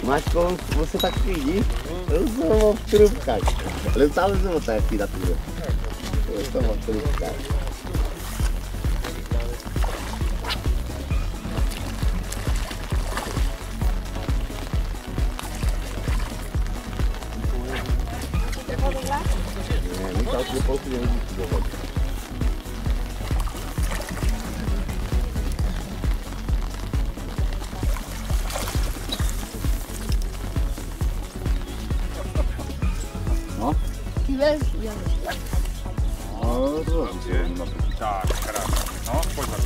Maťko, você tá aqui? Eu sou uma trupca. Eu estava no motel aqui da tua. Eu sou uma trupca. Não tá aqui pouco de Tak, krásne. No, poď za.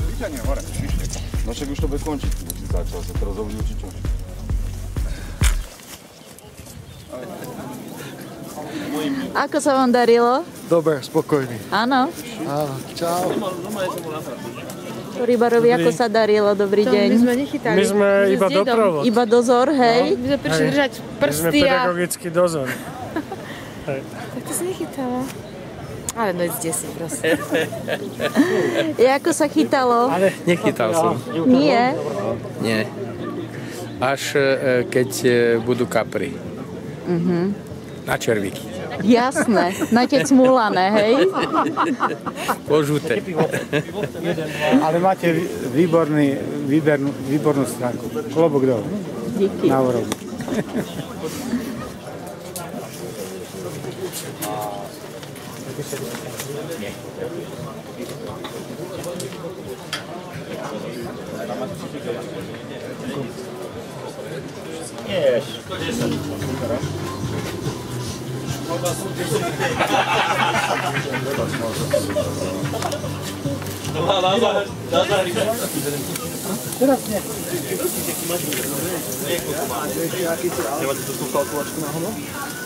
Vyťahni hore, vyšli. No však už to bude končiť, musí začal sa teraz ovlúčiť či čo. Ako sa vám darilo? Dobre, spokojný. Áno? Áno, čau. Rybárovi, ako sa darilo? Dobrý deň. My sme nechytali. My sme iba doprovod. Iba dozor, hej? My sme prišli držať My sme prsty a... pedagogický dozor. Tak to sa nechytala. Ale no ísť si proste. Ako sa chytalo? Ale nechytal som. Nie. Nie. Až keď budú kapry. Na červíky. Jasné. Na tie cmúlané, hej? Požuté. Ale máte výbornú stránku. Klobok dole. Díky. Na úrovni.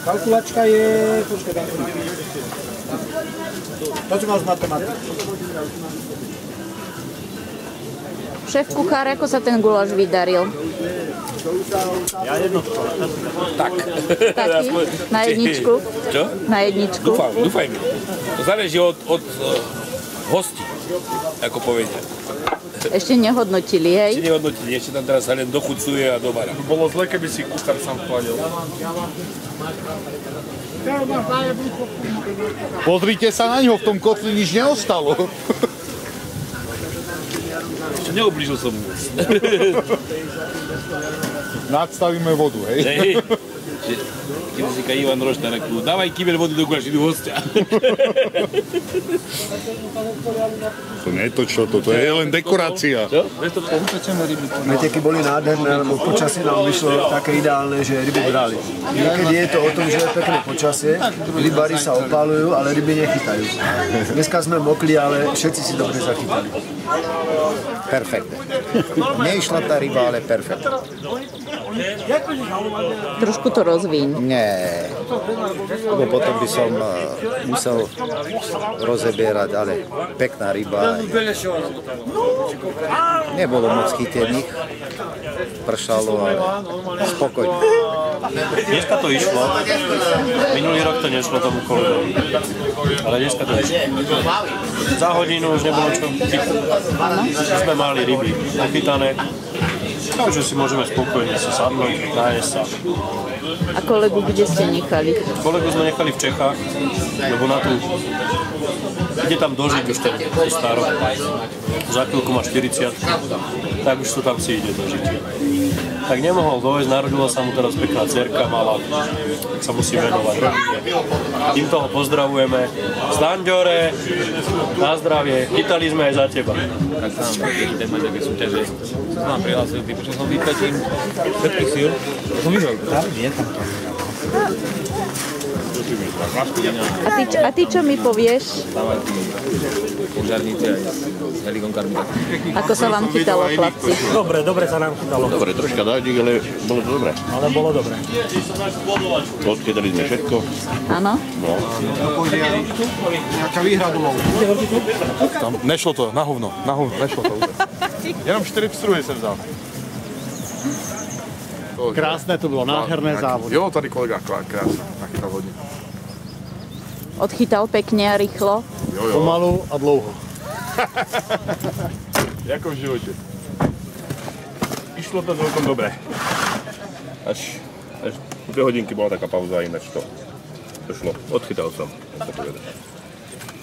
Kalkulačka je... Počkaj, dám to. To, čo mal z matematiky. Šéf kuchár, ako sa ten guláš vydaril? Ja jednotko. Tak. Taký? Na jedničku? Čo? Na jedničku? Dúfaj mi. To záleží od hostí, ako povedia. Ešte nehodnotili, hej? Či nehodnotili, ešte tam teraz sa len dochucuje a domára. Bolo zle, keby si kuchár sám chválil. Pozrite sa na ňo, v tom kotli nič neostalo. Ešte neublížil som mu. Nadstavíme vodu, hej? Hej. Keď si říká Ivan Rošta, dávaj kýbel vody do guláš, idú hostia. To netočilo, toto je len dekorácia. Čo? Meteky boli nádherné, lebo počasie nám vyšlo také ideálne, že ryby brali. Niekedy je to o tom, že je pekné počasie, rybári sa opálujú, ale ryby nechytajú. Dneska sme mokli, ale všetci si dobre zachytali. Perfektne. Neišla tá ryba, ale perfektne. Trošku to rozvíň. Nie, lebo potom by som musel rozebierať, ale pekná ryba. Nebolo moc chytených, pršalo, ale spokojne. Dneska to išlo, minulý rok to nešlo tomu kolegovi, ale dneska to išlo. Za hodinu už nebolo čo chytať. Sme mali ryby nachytané, takže si môžeme spokojne sa sadnúť, nájsť sa. A kolegu kde ste nechali? Kolegu sme nechali v Čechách, lebo na tú ide tam dožiť už ten starok. Za chvíľku má 40, tak už to tam si ide dožiť. Tak nemohol dojsť, narodila sa mu teraz pekná dcerka, malá, sa musí venovať rodine. Týmto ho pozdravujeme. Zdanďore, na zdravie, chytali sme aj za teba. Tak sa nám keď máte také súťaže, sa vám prihlásil, vypočul som vypetím všetkých síl, to som vyhral. Je tam to. A ty čo mi povieš? Požiarníci aj s helikom karmika. Ako sa vám chytalo, chlapci? Dobre sa nám chytalo. Dobre, troška dáždik, ale bolo to dobré. Ale bolo dobre. Odchytali sme všetko. Áno? No. Nejaká výhra domov. Tam nešlo to, na hovno, nešlo to. Jenom 4 pstruhy jsem vzal. Krásne to bolo, nádherné závody. Jo, tady kolega krásne, nachytal hodně. Odchytal pekne a rýchlo? Jo. Pomalu a dlouho. Jako v životě. Išlo to celkom dobré. Až 2 hodinky bola taká pauza, ináč to šlo. Odchytal som.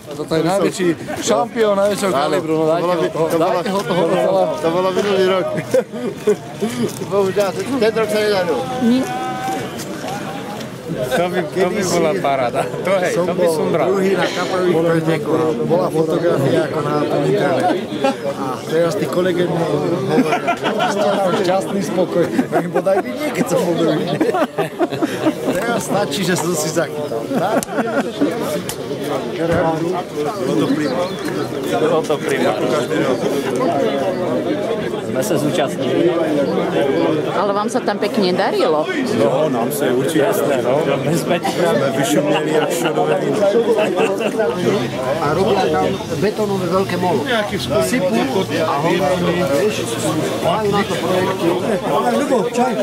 Toto je najväčší šampión, najväčšieho kalibru, no dajte ho toho celého. To bolo minulý rok. Bohužiaľ, ten rok sa nedarilo. To by bola paráda. To by som bral. Druhý na kapových pretekoch. Bola fotografia ako na tom internete. A teraz tí kolegy mi hovoria, že ste tam šťastný, spokojný. Bodaj by nie, keď som bol druhý. Teraz stačí, že som si zachytal. Bylo to prima. Sme sa zúčastnili. Ale vám sa tam pekne darilo. No, nám sa je určite jasné, no. Sme vyšumeli jak šodové víno. A robia tam betónové veľké molo. Sypú a hovorili, vieš, majú na to projekty. Ľubo, čaj.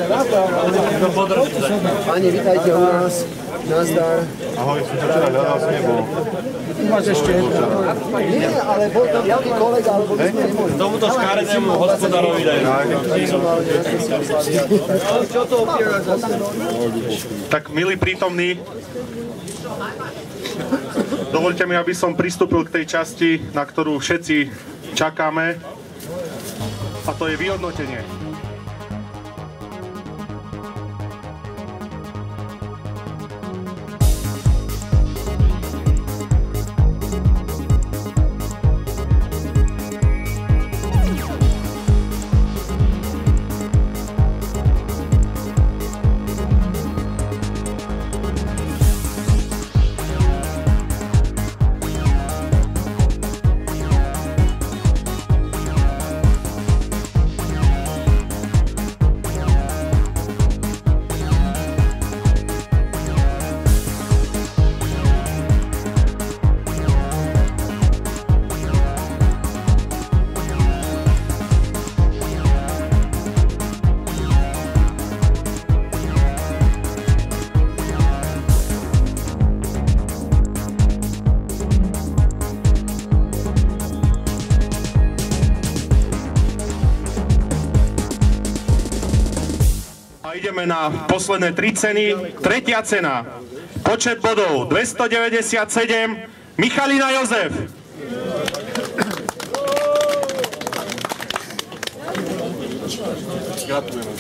Pani, vítajte u nás. Nazdar. Ahoj, som ťa včera hľadal, som nebol. Máš ešte jedno. Nie, ale bol tam nejaký kolega, alebo by sme nemohli. Tomuto škárednému hospodárovi daj. Čo to opiera zase? Tak, milí prítomní, dovoľte mi, aby som pristúpil k tej časti, na ktorú všetci čakáme, a to je vyhodnotenie. Ideme na posledné 3 ceny. Tretia cena. Počet bodov 297. Michalina Jozef. Gratulujeme.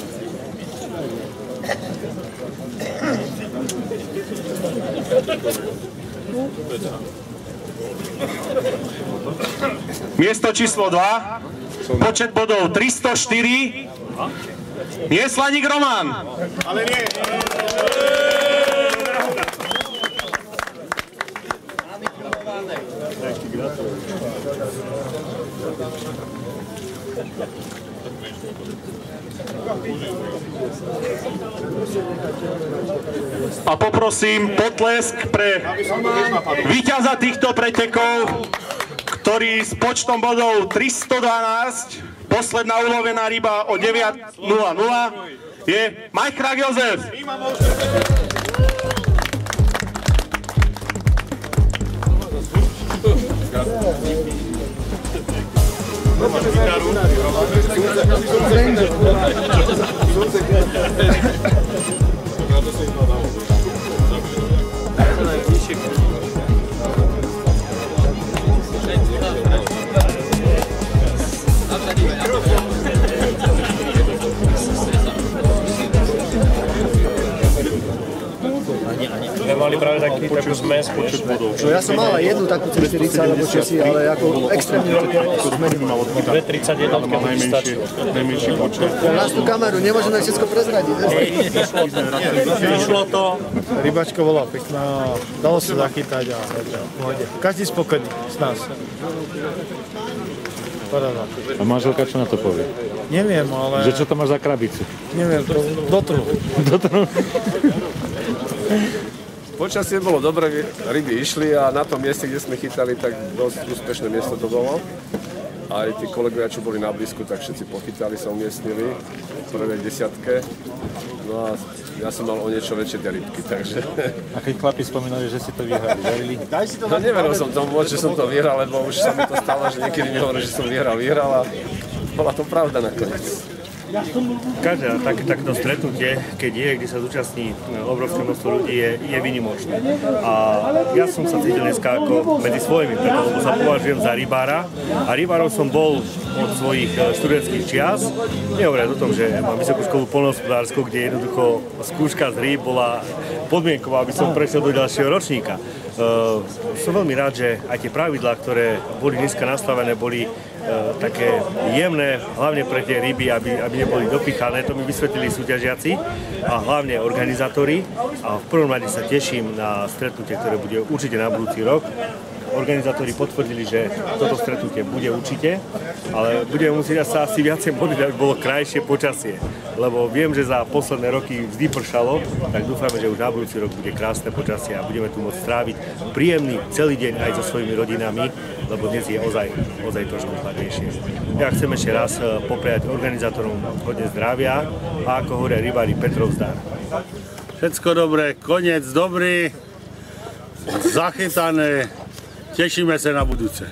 Miesto číslo 2. Počet bodov 304. Mieslaník Roman. Ale nie. A poprosím potlesk pre víťaza týchto pretekov, ktorý s počtom bodov 312, posledná ulovená ryba o 9:00, je Majchrák Jozef. Mali práve takú zmes počet bodov. No ja som mal aj jednu takú C40 alebo česi, ale ako extrémne veľké zmeny. 2,31 keď stačí. Najmenší počet. Nás tú kameru, nemôžeme všetko prezradiť. Vyšlo to. Rybačka bola pekná, dalo sa zachytať a každý spokojný z nás. Paráda. A manželka čo na to povie? Neviem, ale... Že čo to máš za krabicu? Neviem, to dotrhu. Počasie bolo dobré, ryby išli a na tom mieste, kde sme chytali, tak dosť úspešné miesto to bolo. Aj tí kolegovia, čo boli na blízku, tak všetci pochytali, sa umiestnili v prvej desiatke. No a ja som mal o niečo väčšie tie rybky, takže... A keď chlapi spomínali, že si to vyhrali, verili? No neveril som tomu, že som to vyhral, lebo už sa mi to stalo, že niekedy mi hovorí, že som vyhral a bola to pravda nakoniec. Každé takéto stretnutie, keď je, kde sa zúčastní obrovské množstvo ľudí, je výnimočné. A ja som sa cítil dneska ako medzi svojimi, pretože sa považujem za rybára. A rybárov som bol od svojich študentských čias. Nehovoriac o tom, že mám vysokú školu poľnohospodársku, kde jednoducho skúška z rýb bola podmienkou, aby som prešiel do ďalšieho ročníka. Som veľmi rád, že aj tie pravidlá, ktoré boli dneska nastavené, boli také jemné, hlavne pre tie ryby, aby neboli dopichané. To mi vysvetlili súťažiaci a hlavne organizátori. A v prvom rade sa teším na stretnutie, ktoré bude určite na budúci rok. Organizátori potvrdili, že toto stretnutie bude určite, ale budeme musieť sa asi viacej modliť, aby bolo krajšie počasie. Lebo viem, že za posledné roky vždy pršalo, tak dúfame, že už na budúci rok bude krásne počasie a budeme tu môcť stráviť príjemný celý deň aj so svojimi rodinami, lebo dnes je ozaj trošku chladnejšie. Ja chcem ešte raz popriať organizátorom hodne zdravia a ako hovoria rybári, Petrov zdar. Všetko dobré, koniec dobrý, zachytané, tešíme sa na budúce.